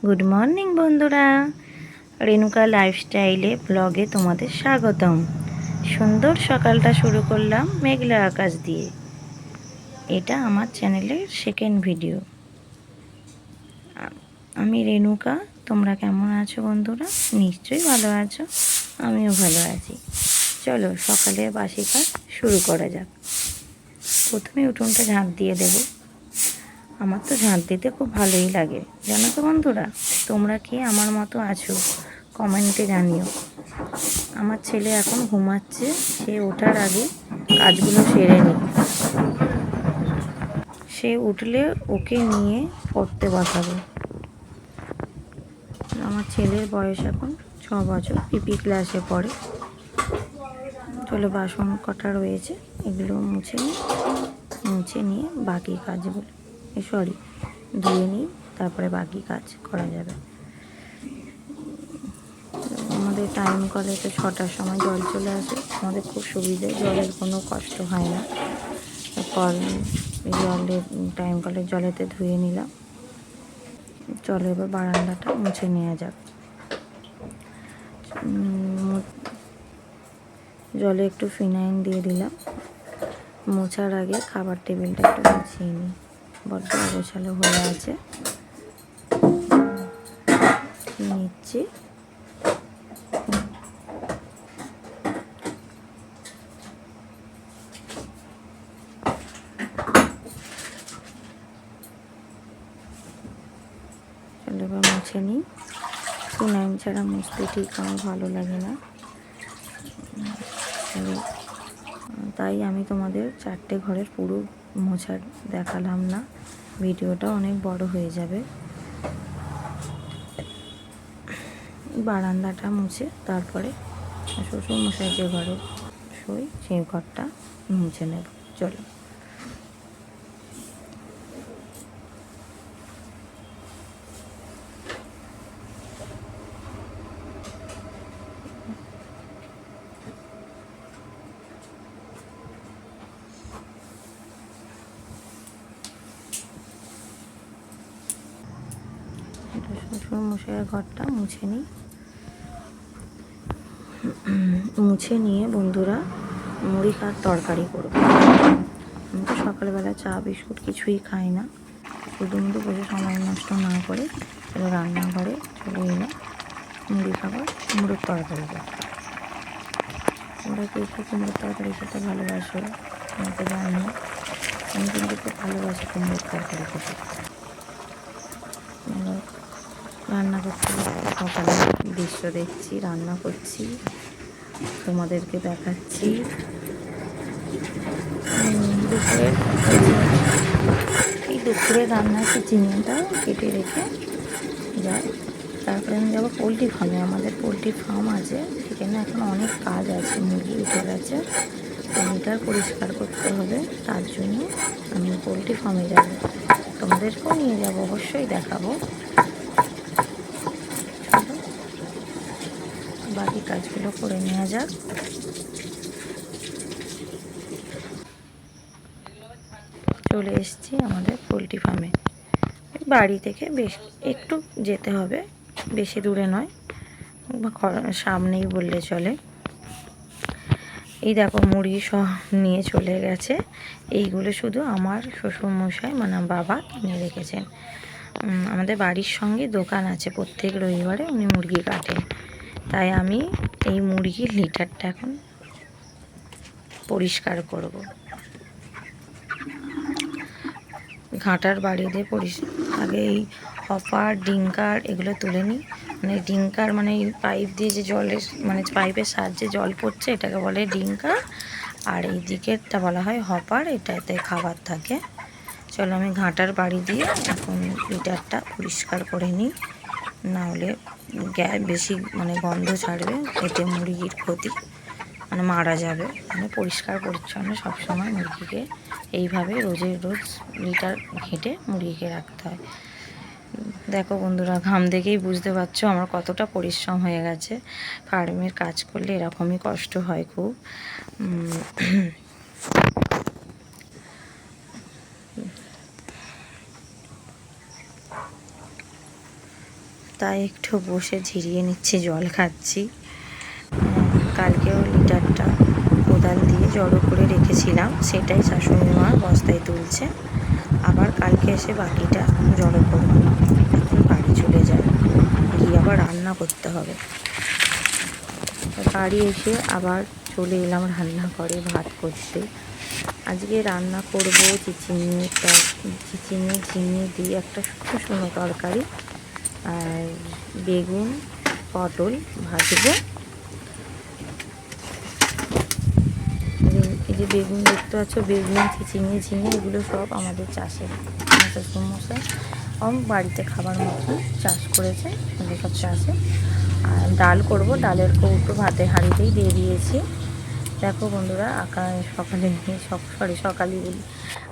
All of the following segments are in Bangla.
গুড মর্নিং বন্ধুরা, রেণুকা লাইফস্টাইলে ব্লগে তোমাদের স্বাগতম। সুন্দর সকালটা শুরু করলাম মেঘলা আকাশ দিয়ে। এটা আমার চ্যানেলের সেকেন্ড ভিডিও। আমি রেণুকা, তোমরা কেমন আছো বন্ধুরা? নিশ্চয়ই ভালো আছো, আমিও ভালো আছি। চলো সকালের বাসি কাজ শুরু করা যাক। প্রথমে উঠোনটা ঝাঁট দিয়ে দেবো। আমার তো ঝাঁট দিতে খুব ভালোই লাগে, জানো তো বন্ধুরা। তোমরা কি আমার মতো আছো কমেন্টে জানিও। আমার ছেলে এখন ঘুমাচ্ছে, সে ওঠার আগে কাজগুলো সেরে নিই। সে উঠলে ওকে নিয়ে পড়তে বসাবো। আমার ছেলের বয়স এখন 6 বছর, পিপি ক্লাসে পড়ে। চলো বাসন কটা রয়েছে এগুলো মুছে নিয়ে বাকি কাজগুলো ধুয়ে নিই, তারপরে বাকি কাজ করা যাবে। আমাদের টাইম কলে তো 6টার সময় জল চলে আসে, আমাদের খুব সুবিধে, জলের কোনো কষ্ট হয় না। টাইম কলের জলেতে ধুয়ে নিলাম। চলো এবার বারান্দাটা মুছে নেওয়া যাক। জলে একটু ফিনাইল দিয়ে দিলাম। মোছার আগে খাবার টেবিলটা একটু মুছিয়ে নিই, বড্ড অগোছালো হয়ে আছে। নিচ্ছি। চলো এবার মুছে নিই। ফিনাইল ছাড়া মুছতে ঠিক আমার ভালো লাগে না, তাই আমি তোমাদের 4টে ঘরের পুরো মোছার দেখালাম না, ভিডিওটা অনেক বড় হয়ে যাবে। বারান্দাটা মুছে তারপরে শ্বশুর মশাই যে ঘরে শোই সেই ঘরটা মুছে নেব। চলো শ্বশুর মশাইয়ের ঘরটা মুছে নিই। মুছে নিয়ে বন্ধুরা মুড়ি আর তরকারি করব। আমি তো সকালবেলা চা বিস্কুট কিছুই খাই না, শুধু বসে সময় নষ্ট না করে চলো রান্নাঘরে চলে এলাম মুড়ি খাবার, কুমড়োর তরকারি করতে। তোমরা কে কে কুমড়োর তরকারি খেতে ভালোবাসো আমাকে জানিও। আমি কিন্তু খুব ভালোবাসি কুমড়োর তরকারি খেতে। রান্না করতে সকালে দৃশ্য দেখছি, রান্না করছি, তোমাদেরকে দেখাচ্ছি। দুপুরে রান্না একটু চিংড়িটা কেটে রেখে যায়। তারপরে আমি যাবো পোলট্রি ফার্মে। আমাদের পোলট্রি ফার্ম আছে, সেখানে এখন অনেক কাজ আছে, মুরগি উঠে গেছে, লিটার পরিষ্কার করতে হবে। তার জন্য আমি পোলট্রি ফার্মে যাব, তোমাদেরকেও নিয়ে যাব, অবশ্যই দেখাবো। বাকি কাজগুলো করে নেওয়া যাক। চলে এসেছি আমাদের পোলট্রি ফার্মে। বাড়ি থেকে বেশ একটু যেতে হবে, বেশি দূরে নয়, সামনেই বললে চলে। এই দেখো মুরগি সব নিয়ে চলে গেছে। এইগুলো শুধু আমার শ্বশুরমশাই মানে বাবা কিনে রেখেছেন। আমাদের বাড়ির সঙ্গে দোকান আছে, প্রত্যেক রবিবারে উনি মুরগি কাটেন, তাই আমি এই মুরগির লিটারটা এখন পরিষ্কার করব। ঘাটার বাড়ি দিয়ে আগে এই হপার ডিঙ্কার এগুলো তুলে নিই। মানে ডিঙ্কার মানে এই পাইপ দিয়ে যে জলের মানে পাইপের সাহায্যে জল পড়ছে, এটাকে বলে ডিঙ্কার, আর এই দিকেরটা বলা হয় হপার, এটাতে খাবার থাকে। চলো আমি ঘাটার বাড়ি দিয়ে এখন লিটারটা পরিষ্কার করে নিই, নাহলে বেশি মানে গন্ধ ছাড়বে, এতে মুরগির ক্ষতি, মানে মারা যাবে। মানে পরিষ্কার পরিচ্ছন্ন সবসময় মুরগিকে এইভাবে রোজের রোজ লিটার ঘেঁটে মুরগিকে রাখতে হয়। দেখো বন্ধুরা, ঘাম দেখেই বুঝতে পারছো আমার কতটা পরিশ্রম হয়ে গেছে। ফার্মের কাজ করলে এরকমই কষ্ট হয় খুব। তাই একটু বসে ঝিরিয়ে নিচ্ছি, জল খাচ্ছি। কালকেও লিটারটা কোদাল দিয়ে জড়ো করে রেখেছিলাম, সেটাই শাশুড়ি মা বস্তায় তুলছে। আবার কালকে এসে বাকিটা জড়ো করবো। এখন বাড়ি চলে যায়, গিয়ে আবার রান্না করতে হবে। বাড়ি এসে আবার চলে এলাম রান্নাঘরে ভাত করতে। আজকে রান্না করব চিচিঙে ঝিঙে দিয়ে একটা শুকনো শুকনো তরকারি, আর বেগুন পটল ভাজবো। এই যে বেগুন দেখতে পাচ্ছ, বেগুন চিচিঙে ঝিঙে এগুলো সব আমাদের চাষের। আমার শ্বশুরমশাই বাড়িতে খাবার মতো চাষ করেছে, এগুলো সব চাষে। আর ডাল করব, ডালের কৌটো ভাতের হাঁড়িতেই দিয়ে দিয়েছি। দেখো বন্ধুরা, সকালই বলি,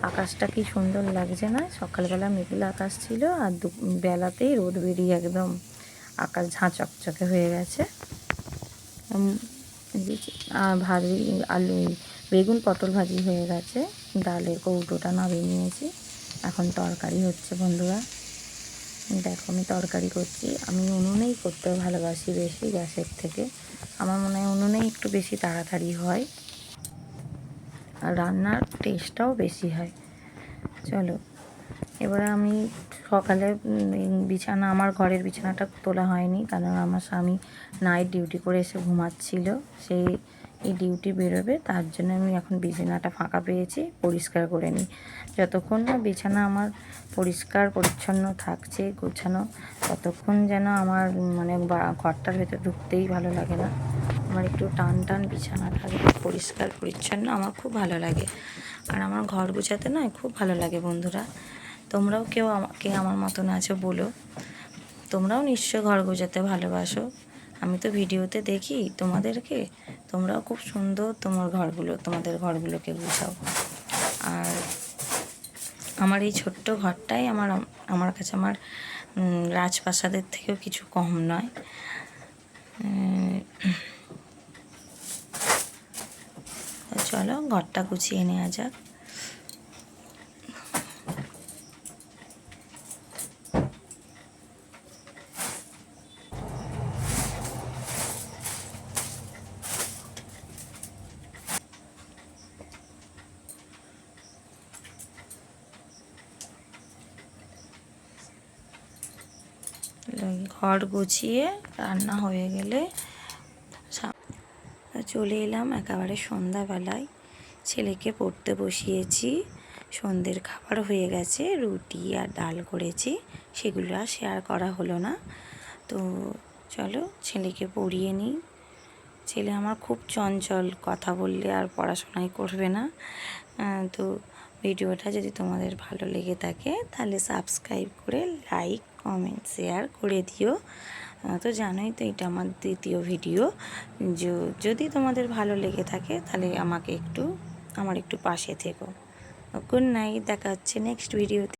আকাশটা কি সুন্দর লাগছে না? সকালবেলা মেঘলা আকাশ ছিল, আর বেলাতেই রোদ বেরিয়ে একদম আকাশ ঝাঁ চকচকে হয়ে গেছে। আলু বেগুন পটল ভাজি হয়ে গেছে, ডালের কৌটোটা নামিয়ে নিয়েছি। এখন তরকারি হচ্ছে বন্ধুরা। দেখো আমি তরকারি করছি। আমি উনুনেই করতে ভালোবাসি বেশি গ্যাসের থেকে। আমার মনে হয় উনুনেই একটু বেশি তাড়াতাড়ি হয়, আর রান্নার টেস্টটাও বেশি হয়। চলো, এবারে আমি সকালে আমার ঘরের বিছানাটা তোলা হয়নি, কারণ আমার স্বামী নাইট ডিউটি করে এসে ঘুমাচ্ছিল। সেই ডিউটি বেরোবে, তার জন্য আমি এখন বিছানাটা ফাঁকা পেয়েছি, পরিষ্কার করে নিই। যতক্ষণ না বিছানা আমার পরিষ্কার পরিচ্ছন্ন থাকছে গোছানো, ততক্ষণ যেন আমার মানে ঘরটার ভেতর ঢুকতেই ভালো লাগে না। আমার একটু টান টান বিছানা থাকবে, পরিষ্কার পরিচ্ছন্ন, আমার খুব ভালো লাগে। আর আমার ঘর গোছাতে না খুব ভালো লাগে বন্ধুরা। তোমরাও কেউ আমাকে আমার মতন আছো বলো, তোমরাও নিশ্চয় ঘর গোছাতে ভালোবাসো। আমি তো ভিডিওতে দেখি তোমাদেরকে, তোমরাও খুব সুন্দর তোমাদের ঘরগুলোকে গোছাও। আর আমার এই ছোট্ট ঘরটাই আমার কাছে আমার রাজপ্রাসাদের থেকেও কিছু কম নয়। চলো ঘরটা গুছিয়ে নেওয়া যাক। ঘর গুছিয়ে রান্না হয়ে গেলে চলে এলাম একেবারে সন্ধ্যাবেলায়। ছেলেকে পড়তে বসিয়েছি, সন্ধ্যের খাবার হয়ে গেছে, রুটি আর ডাল করেছি, সেগুলো আর শেয়ার করা হলো না। তো চলো ছেলেকে পড়িয়ে নিই। ছেলে আমার খুব চঞ্চল, কথা বললে আর পড়াশোনাই করবে না। তো ভিডিওটা যদি তোমাদের ভালো লেগে থাকে তাহলে সাবস্ক্রাইব করে লাইক কমেন্ট শেয়ার করে দিও। তো জানোই তো এটা আমার দ্বিতীয় ভিডিও। যদি তোমাদের ভালো লেগে থাকে তাহলে আমার একটু পাশে থেকো। গুড নাইট, দেখা হচ্ছে নেক্সট ভিডিওতে।